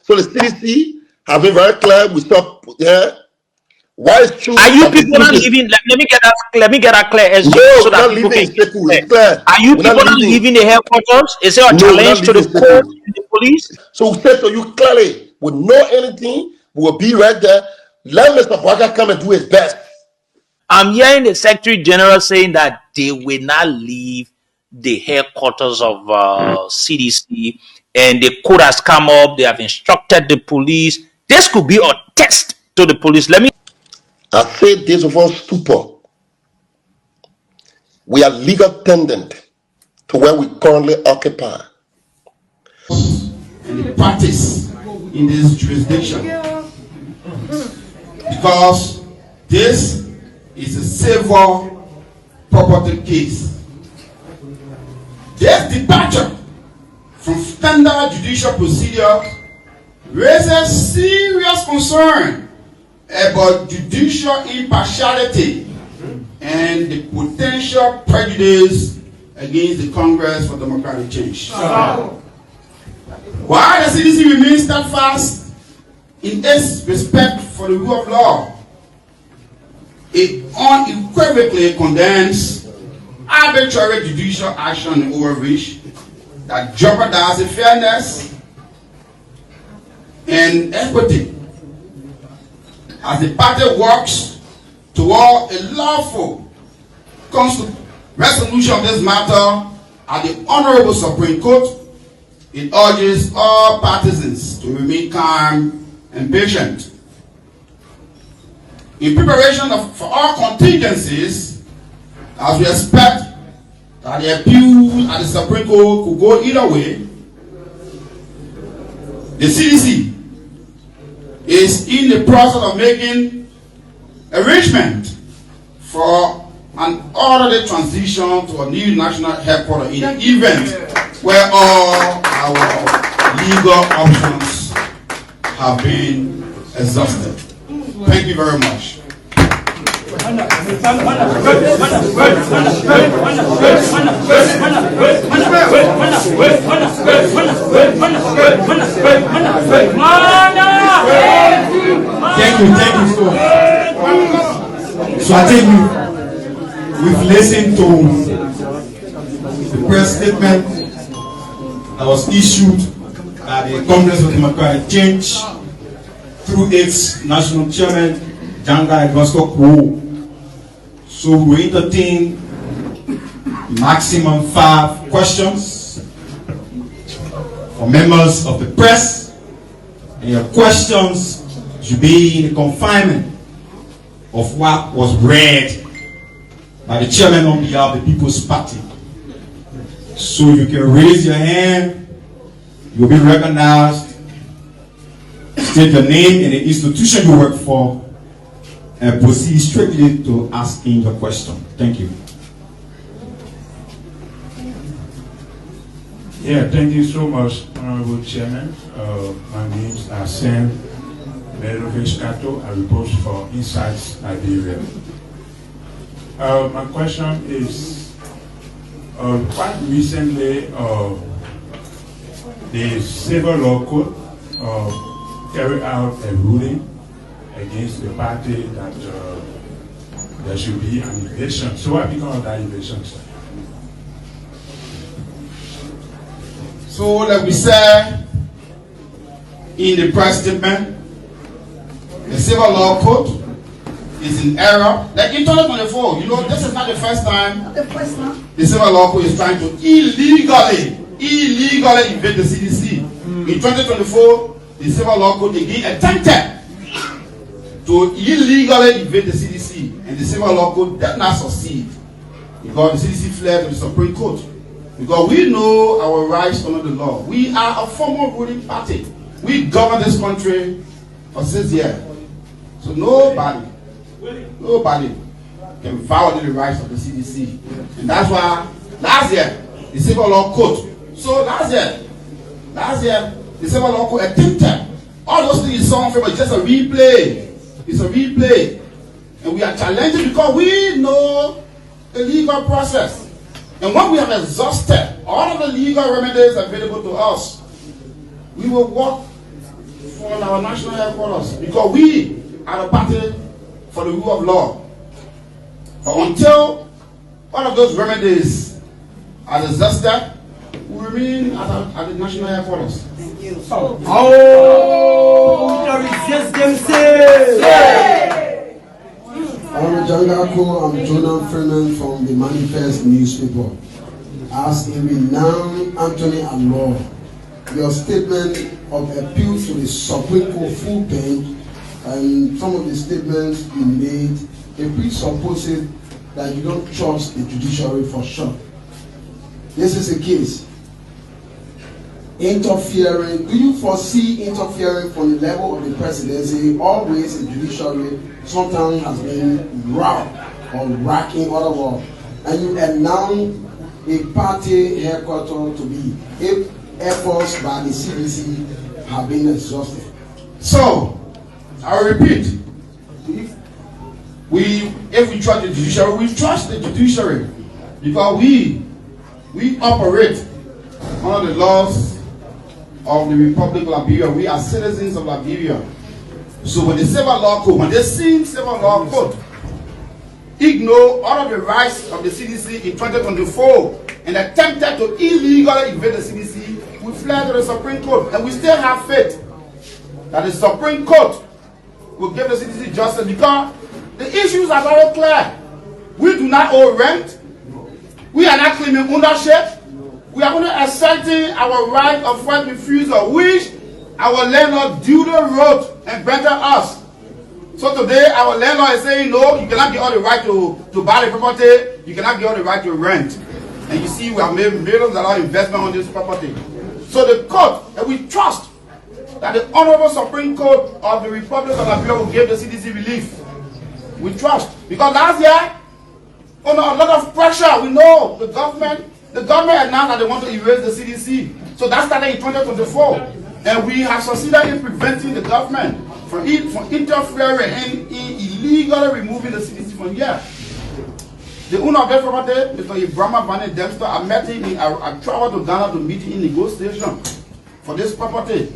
So the CDC have been very clear. We stop. Yeah. Why is true? Are you people not leaving? Let me get that clear, SG, no, so we're that not people leaving can get Seku. clear. It's clear. Are you We're people not leaving. leaving the headquarters? Is there a challenge to the court and the police? So we said to you clearly, we know anything, we will be right there. Let Mr. Bwaga come and do his best. I'm hearing the Secretary General saying that they will not leave the headquarters of CDC, and the code has come up. They have instructed the police. This could be a test to the police. Let me. I say this of all stupor. We are legal tendant to where we currently occupy. And the practice in this jurisdiction, because this is a civil property case. This departure from standard judicial procedure raises serious concern about judicial impartiality and the potential prejudice against the Congress for Democratic Change. While the CDC remains steadfast in its respect for the rule of law, it unequivocally condemns arbitrary judicial action and overreach that jeopardize the fairness and equity as the party works toward a lawful resolution of this matter at the Honorable Supreme Court. It urges all partisans to remain calm and patient. In preparation for all contingencies, as we expect that the appeal at the Supreme Court could go either way, the CDC is in the process of making arrangement for an orderly transition to a new national headquarters in the event where all our legal options have been exhausted. Thank you very much. Thank you so I think we've listened to the press statement that was issued by the Congress of Democratic Change through its national chairman, Janga Edwasco. So we entertain maximum 5 questions for members of the press, and your questions should be in the confinement of what was read by the chairman on behalf of the People's Party. So you can raise your hand, you'll be recognized, state your name and the institution you work for, and proceed strictly to asking the question. Thank you. Yeah, thank you so much, Honorable Chairman. My name is Arsene Merovich-Kato. I report for Insights Liberia. My question is, quite recently, the Civil Law Court carried out a ruling against the party that there should be an evasion. So what become of that evasion, sir? So like we said in the press statement, the Civil Law Court is in error. Like in 2024, you know, this is not the first time the Civil Law Court is trying to illegally invade the CDC. In 2024, the Civil Law Court again attempted to illegally invade the CDC, and the Civil Law Court did not succeed because the CDC fled to the Supreme Court. Because we know our rights under the law. We are a former ruling party. We govern this country for 6 years. So nobody can violate the rights of the CDC. And that's why last year, the Civil Law Court. So last year, the Civil Law Court attempted. All those things you saw on film is just a replay. It's a replay. And we are challenging because we know the legal process. And when we have exhausted all of the legal remedies available to us, we will work our national headquarters because we are the party for the rule of law. But until one of those remedies are exhausted, we remain at the national headquarters. Resist themselves. I'm Jangako, I'm Jonah Freeman from the Manifest newspaper. As a renowned Anthony Alor, your statement of appeal to the Supreme Court full bench and some of the statements you made, it presupposes that you don't trust the judiciary for sure. This is the case. Interfering, do you foresee interfering from the level of the presidency? Always the judiciary sometimes has been robbed or racking other world, and you announce a party headquarters to be if efforts by the CDC have been exhausted. So, I will repeat. If we trust the judiciary, we trust the judiciary because we operate under the laws of the Republic of Liberia. We are citizens of Liberia. So when the civil law code, when they see civil law code, ignore all of the rights of the CDC in 2024 and attempted to illegally invade the CDC, we fled to the Supreme Court, and we still have faith that the Supreme Court will give the CDC justice because the issues are very clear. We do not owe rent. We are not claiming ownership. We are only asserting our right of first refusal, which our landlord due the road and granted us. So today, our landlord is saying, no, you cannot get all the right to buy the property. You cannot get all the right to rent. And you see, we have made millions of dollars investment on this property. So the court, and we trust that the Honorable Supreme Court of the Republic of Liberia will give the CDC relief. We trust. Because last year, under a lot of pressure, we know the government announced that they want to erase the CDC. So that started in 2024. And we have succeeded in preventing the government from interfering and illegally removing the CDC from here. The owner of that property, Mr. Ibrahima Bani Dempster, I met him, I traveled to Ghana to meet him in negotiation for this property.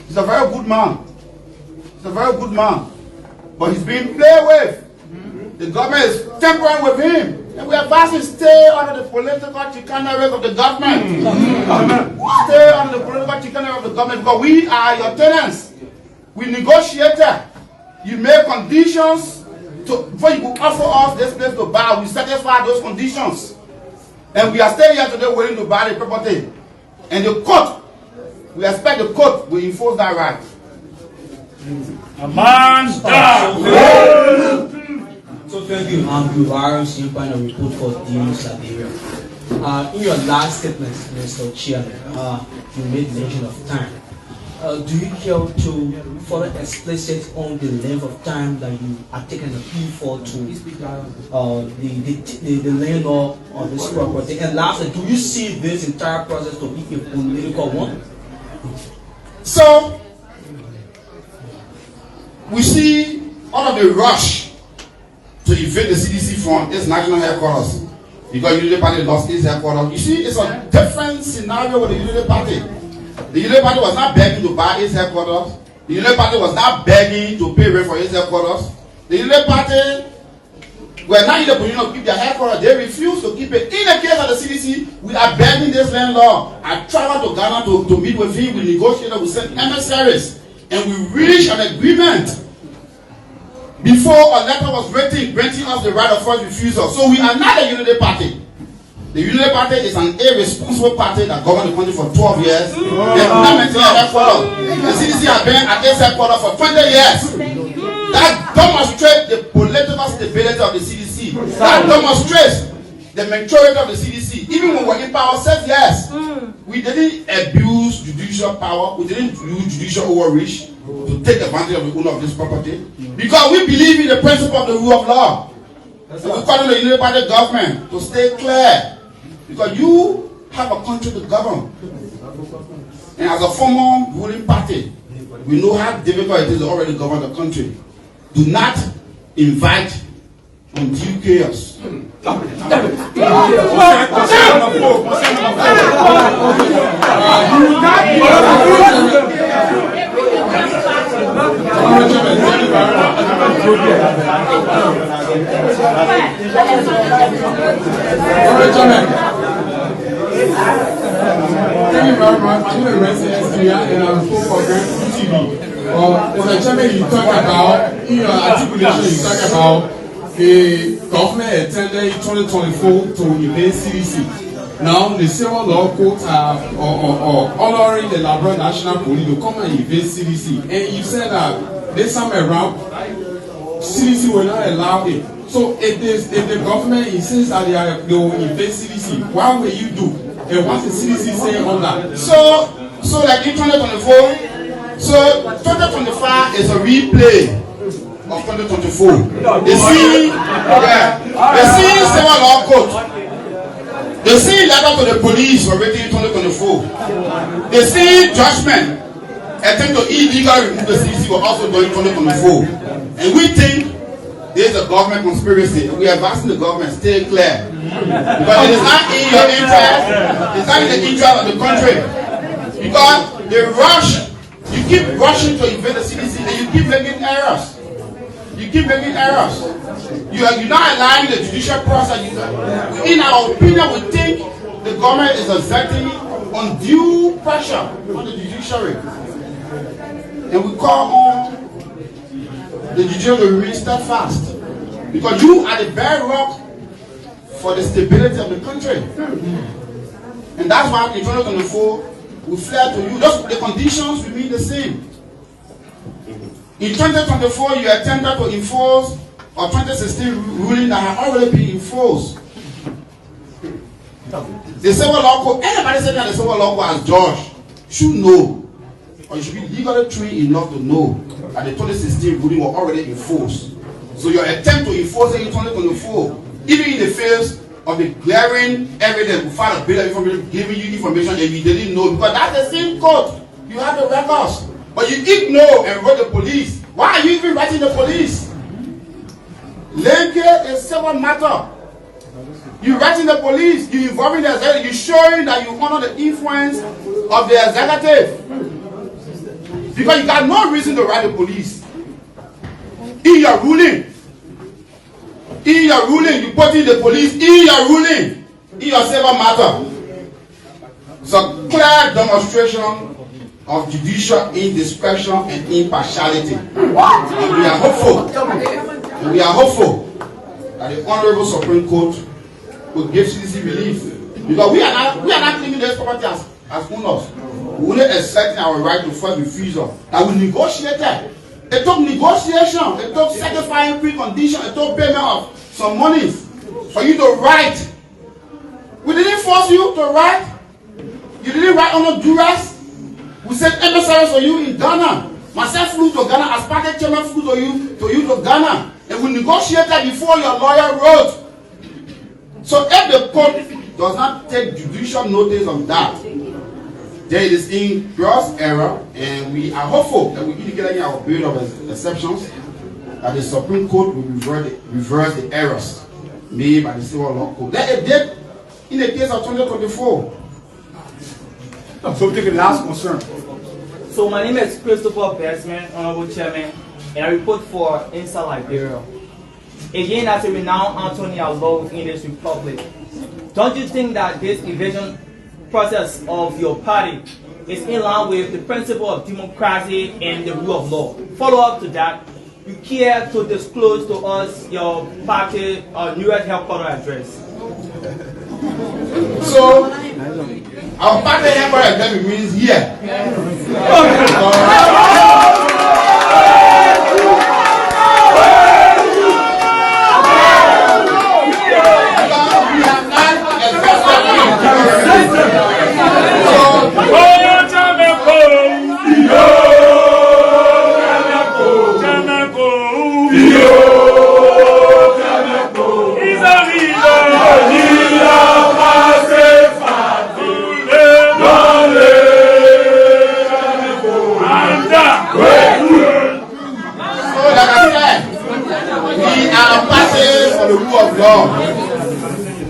He's a very good man. He's a very good man. But he's being played with. The government is tampering with him. And we advise him stay under the political chicanery of the government. Stay under the political chicanery of the government because we are your tenants. We negotiated. You make conditions before you could offer us this place to buy. We satisfy those conditions. And we are staying here today waiting to buy the property. And the court, we expect the court will enforce that right. A man's down. So thank you, Buhari, you find a report for Deans Liberia. In your last statement, Mr. Chairman, you made mention of time. Do you care to further explicit on the length of time that you are taking an appeal for to the landlord of this property? And lastly, do you see this entire process to be a political one? So, we see all of the rush to invade the CDC from its national headquarters because the Unity Party lost its headquarters. You see, it's a different scenario with the Unity Party. The Unity Party was not begging to buy its headquarters. The Unity Party was not begging to pay rent for its headquarters. The Unity Party were not in the position to keep their headquarters. They refused to keep it. In the case of the CDC, we are begging this landlord. I traveled to Ghana to meet with him. We negotiated, we sent emissaries, and we reached an agreement before a letter was written granting us the right of first refusal. So we are not a Unity Party. The Unity Party is an irresponsible party that governed the country for 12 years. They have not maintained their headquarters. The CDC has been at its headquarters for 20 years. That demonstrates the political stability of the CDC. That demonstrates the maturity of the CDC. Even when we were in power 6 years, we didn't abuse judicial power. We didn't use judicial overreach to take advantage of the owner of this property. Because we believe in the principle of the rule of law. So we call on the Unity Party government to stay clear. Because you have a country to govern. And as a former ruling party, we know how difficult it is to already govern the country. Do not invite undue chaos. Thank you very much. My name is Renzi Estria, and I report for Grand TV. Mr. Chairman, you talk about, in your articulation, you talk about the government attended in 2024 to invade CDC. Now, the civil law courts are honoring the Labrador National Police to come and invade CDC. And you said that this time around, CDC will not allow it. So if the government insists that they will invade CDC, what will you do? And what is CDC saying on that? So like in 2024, so 2025 is a replay of 2024. They see civil law code. They see letter to the police already in 2024. They see judgment attempt to illegally remove the CDC were also done in 2024. And we think there is a government conspiracy. We are asking the government stay clear. Because it is not in your interest, it's not in the interest of the country. Because they rush, you keep rushing to invade the CDC and you keep making errors. You keep making errors. You're not allowing the judicial process. In our opinion, we think the government is exerting undue pressure on the judiciary. And we call on the judiciary to remain steadfast. Because you are the bedrock for the stability of the country. And that's why in 2024, we fled to you. Just the conditions remain the same. In 2024, you attempted to enforce a 2016 ruling that had already been enforced. The civil law code, anybody saying that the civil law code as judge should know, or you should be legally trained enough to know that the 2016 ruling was already enforced. So your attempt to enforce it in 2024, even in the face of the glaring evidence, we filed a bill of information giving you information and you didn't know, because that's the same code. You have the records. But you ignore and wrote the police. Why are you even writing the police? Linking is civil matter. You writing the police, you involving the executive, you showing that you honor the influence of the executive. Because you got no reason to write the police. In your ruling, you put in the police, in your ruling, in your civil matter. It's a clear demonstration of judicial indiscretion and impartiality. And we are hopeful that the Honorable Supreme Court will give CDC relief. Because we are not claiming this property as owners. We only accepting our right to first refusal. That we negotiated. It took negotiation, it took sacrificing precondition, it took payment of some money for you to write. We didn't force you to write. You didn't write under duress. We sent emissaries for you in Ghana. Myself flew to Ghana, as party chairman flew to Ghana. And we negotiated before your lawyer wrote. So if the court does not take judicial notice of that, then it is in gross error, and we are hopeful that we indicate in our period of exceptions that the Supreme Court will reverse the errors made by the civil law code. That it did in the case of 2024. So take the last concern. So my name is Christopher Bestman, Honorable Chairman, and I report for Inside Liberia. Again, as a renowned Anthony Allo in this republic, don't you think that this evasion process of your party is in line with the principle of democracy and the rule of law? Follow up to that, you care to disclose to us your party New York headquarters address? So, our party headquarters address means here.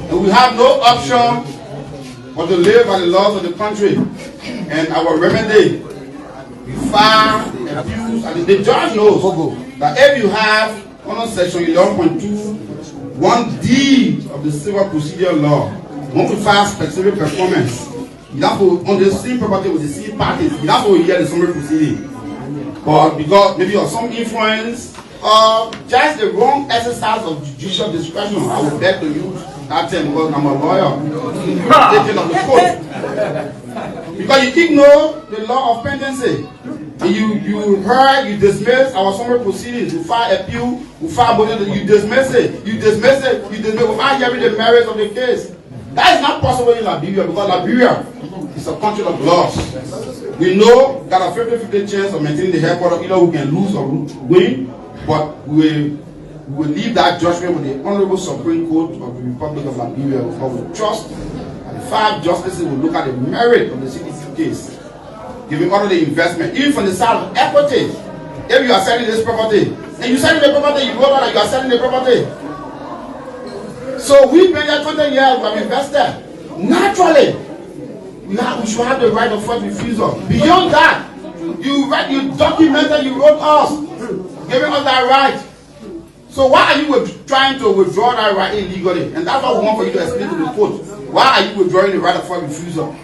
And we have no option but to live by the laws of the country. And our remedy, we file, abuse, and the judge knows that if you have under section 11.2, 1D of the Civil Procedure Law, when we file specific performance, you have to, on the same property with the same parties, you have to hear the summary proceeding. But because maybe of some influence, or just the wrong exercise of judicial discretion, I would beg to use that term because I'm a lawyer. Taking of the court. Because you ignore the law of pendency. You heard, you dismiss our summary proceedings, you file appeal, you file motion, you dismiss it without hearing the merits of the case. That is not possible in Liberia because Liberia is a country of laws. We know that a 50-50 chance of maintaining the headquarters, either we can lose or win, but we will leave that judgment with the Honorable Supreme Court of the Republic of Liberia because we trust that the 5 justices will look at the merit of the CDC case, giving order the investment, even from the side of equity. If you are selling this property, and you selling the property, you know that you are selling the property. So we've been there 20 years, we have invested. Naturally, we should have the right of first refusal. Beyond that, you documented, you wrote us, giving us that right. So why are you trying to withdraw that right illegally? And that's what we want for you to explain to the court. Why are you withdrawing the right of first refusal?